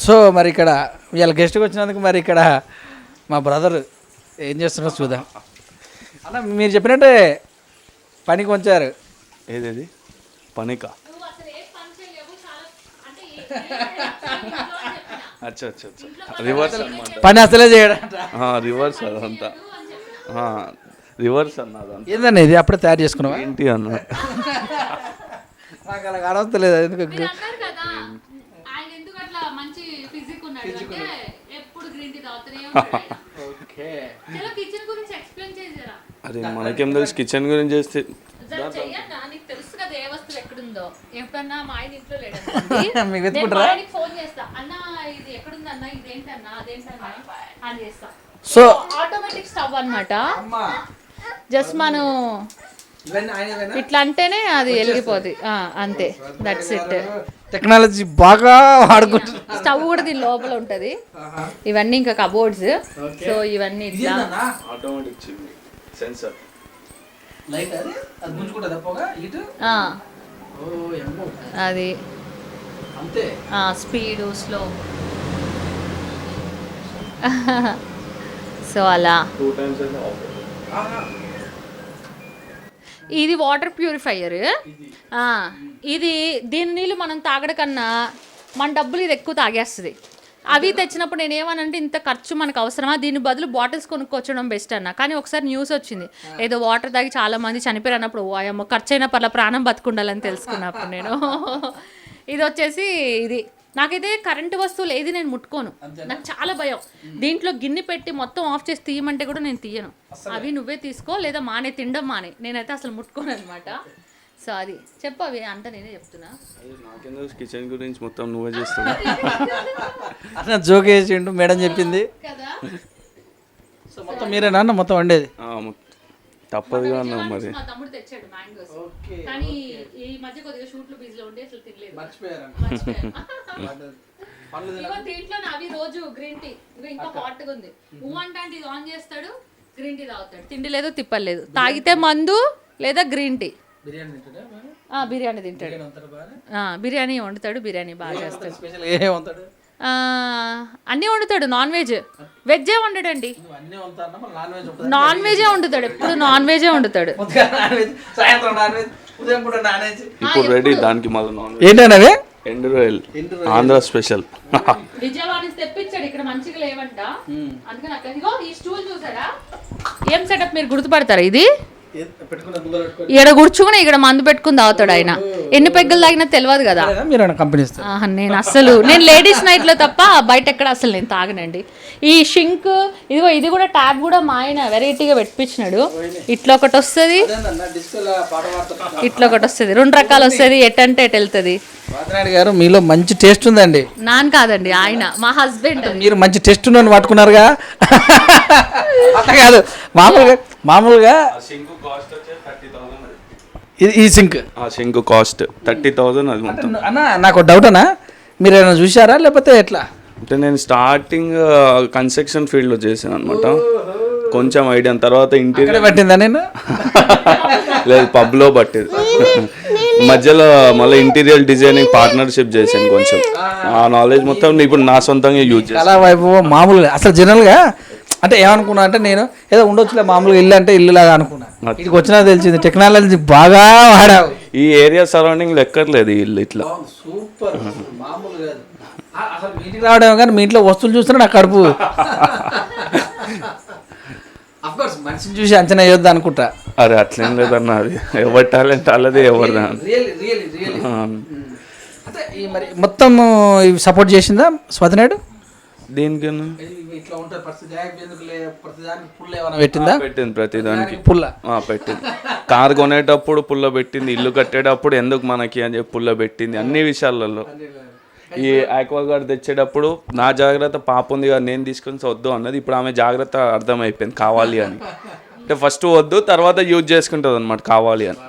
So మరి ఇక్కడ వీళ్ళ గెస్ట్కి వచ్చినందుకు మరి ఇక్కడ మా బ్రదర్ ఏం చేస్తున్నారో చూద్దాం. అన్న మీరు చెప్పినట్టే పనికి వచ్చారు. ఏదేది పనికా? అచ్చా అచ్చా అచ్చా, రివర్స్ అన్నమాట. పని అసలే చేయడం రివర్స్ అదంతా, రివర్స్ అన్నదంతా. ఏందన్న ఇది అప్పుడే తయారు చేసుకున్నావా? ఏంటి అన్న, నాకు అలా కానవస్తలేదు. ఎందుకు అరే మనకేం తెలుసు కిచెన్ గురించి చేస్తే. తెలుసు కదా ఏ వస్తువు ఎక్కడుందో. ఎప్పుడన్నా మా ఆయన ఇంట్లో సో ఆటోమేటిక్ స్టవ్ అన్నమాట. జస్ట్ మనం ఇట్లా అంటేనే అది వెళ్ళిపోద్ది అంతే. That's it. టెక్నాలజీ బాగా వాడుకుంటుంది. స్టవ్ కూడా దీని లోపల ఉంటది. ఇవన్నీ ఇంకా కబోర్డ్స్. సో ఇవన్నీ ఇట్లా ఆటోమేటిక్ సెన్సార్ అది స్పీడు స్లో. సో అలా ఇది వాటర్ ప్యూరిఫైయర్. ఇది దీని నీళ్ళు మనం తాగడం కన్నా మన డబ్బులు ఇది ఎక్కువ తాగేస్తుంది. అవి తెచ్చినప్పుడు నేను ఏమనంటే ఇంత ఖర్చు మనకు అవసరమా, దీని బదులు బాటిల్స్ కొనుక్కొచ్చడం బెస్ట్ అన్న. కానీ ఒకసారి న్యూస్ వచ్చింది ఏదో వాటర్ తాగి చాలా మంది చనిపోయారు అన్నప్పుడు అయ్యమ్మ ఖర్చు అయినా పర్ల ప్రాణం బతుకుండాలని తెలుసుకున్నప్పుడు నేను ఇది వచ్చేసి ఇది నాకైతే కరెంటు వస్తువులు ఏది నేను ముట్టుకోను. నాకు చాలా భయం. దీంట్లో గిన్నె పెట్టి మొత్తం ఆఫ్ చేసి తీయమంటే కూడా నేను తీయను. అవి నువ్వే తీసుకో లేదా మానే తినడం మానే. నేనైతే అసలు ముట్టుకోను అనమాట. సో అది చెప్పు. అవి అంతా నేనే చెప్తున్నా. కిచెన్ గురించి మొత్తం నువ్వే చేస్తున్నా. అట్లా జోక్ వేసిండు మేడం చెప్పింది కదా. సో మొత్తం మీరేనా అన్న మొత్తం వండేది? తప్పదుగా అన్నావు మరి. మా తమ్ముడు తెచ్చాడు మ్యాంగోస్. కానీ ఈ మధ్య కొద్దిగా షూట్లు బిజీలో ఉండి అసలు తినలేదు. దీంట్లో అవి రోజు గ్రీన్ టీ ఇంకా హాట్ గా ఉంది. అంటే ఇది ఆన్ చేస్తాడు, గ్రీన్ టీ తాగుతాడు. తిండి లేదు తిప్పలేదు. తాగితే మందు లేదా గ్రీన్ టీ. బిర్యానీ తింటాడు. బిర్యానీ వండుతాడు. బిర్యానీ బాగా చేస్తాడు. అన్నీ వండుతాడు. నాన్ వెజ్ వెజ్జే వండడండి. నాన్ వెజే వండుతాడు. ఎప్పుడు నాన్ వెజే వండుతాడు. ఇప్పుడు రెడీ దానికి మళ్ళీ ఏంటంటే ఎండు రొయ్యలు ఆంధ్ర స్పెషల్. విజయవాడ నుంచి తెప్పించాడు. ఇక్కడ మంచిగా లేవంట. అందుకని అక్కడ ఈ స్టూల్ చూసారా? ఏం సెటప్ మీరు గుర్తుపడతారా? ఇది ఇక్కడ కూర్చుకుని ఇక్కడ మందు పెట్టుకుని తాగుతాడు ఆయన. ఎన్ని పెగ్గలు తాగినా తెలియదు కదా. నేను అసలు లేడీస్ నైట్ లో తప్ప బయట ఎక్కడ అసలు నేను తాగనండి. ఈ షింక్ ఇదిగో ఇది కూడా ట్యాబ్ కూడా మా ఆయన వెరైటీగా పెట్టించినాడు. ఇట్లా ఒకటి వస్తుంది, ఇట్లా ఒకటి వస్తుంది. 2 రకాలు వస్తుంది. ఎటంటే ఎటు వెళ్తుంది. గారు మీలో మంచి టేస్ట్ ఉందండి. నాన్ కాదండి, ఆయన మా హస్బెండ్. మీరు మంచి టేస్ట్ ఉన్నది పట్టుకున్నారుగా. అట్లా కాదు, మామూలుగా ఈ సింక్ కాస్ట్ 30,000. అది మొత్తం. అన్న నాకు డౌట్ అన్నా, మీరు ఏమైనా చూసారా లేకపోతే ఎట్లా? అంటే నేను స్టార్టింగ్ కన్స్ట్రక్షన్ ఫీల్డ్లో చేశాను అనమాట. కొంచెం ఐడియా. తర్వాత ఇంటీరియర్ పట్టిందా? నేను లేదు, పబ్లో పట్టేది. మధ్యలో మళ్ళీ ఇంటీరియర్ డిజైనింగ్ పార్ట్నర్షిప్ చేశాను. కొంచెం ఆ నాలెడ్జ్ మొత్తం ఇప్పుడు నా సొంతంగా యూజ్ చేస్తాను. కళా వైభవం మామూలుగా అసలు జనరల్గా అంటే ఏమనుకున్నా అంటే నేను ఏదో ఉండొచ్చులే మామూలుగా ఇల్లు అంటే ఇల్లు లాగా అనుకున్నా. ఇక్కడికి వచ్చినా తెలిసింది టెక్నాలజీ బాగా వాడావు. ఈ ఏరియా సరౌండింగ్ ఎక్కర్లేదు ఈ ఇల్లు ఇట్లా. సూపర్. మామూలుగా అసలు మీటింగ్ రావడం కానీ మీ ఇంట్లో వస్తువులు చూస్తున్నా నాకు కడుపు. అఫ్కోర్స్ మనిషిని చూసి అంచనా వేయొద్దు అనుకుంటా. అరే అట్లేం లేదన్నా, అది ఎవరి టాలెంట్ అలాదే ఎవరిదా. అంటే మరి మొత్తం సపోర్ట్ చేసిందా స్వాతి నాయుడు దేనికన్నా? పెట్టిందా? పెట్టింది ప్రతిదానికి పుల్ల పెట్టింది. కారు కొనేటప్పుడు పుల్ల పెట్టింది, ఇల్లు కట్టేటప్పుడు ఎందుకు మనకి అని చెప్పి పుల్ల పెట్టింది. అన్ని విషయాలలో. ఈ ఆక్వాగార్డ్ తెచ్చేటప్పుడు నా జాగ్రత్త పాప ఉంది కదా నేను తీసుకొని వద్దు అన్నది. ఇప్పుడు ఆమె జాగ్రత్త అర్థమైపోయింది కావాలి అని. అంటే ఫస్ట్ వద్దు, తర్వాత యూజ్ చేసుకుంటుంది అనమాట కావాలి అని.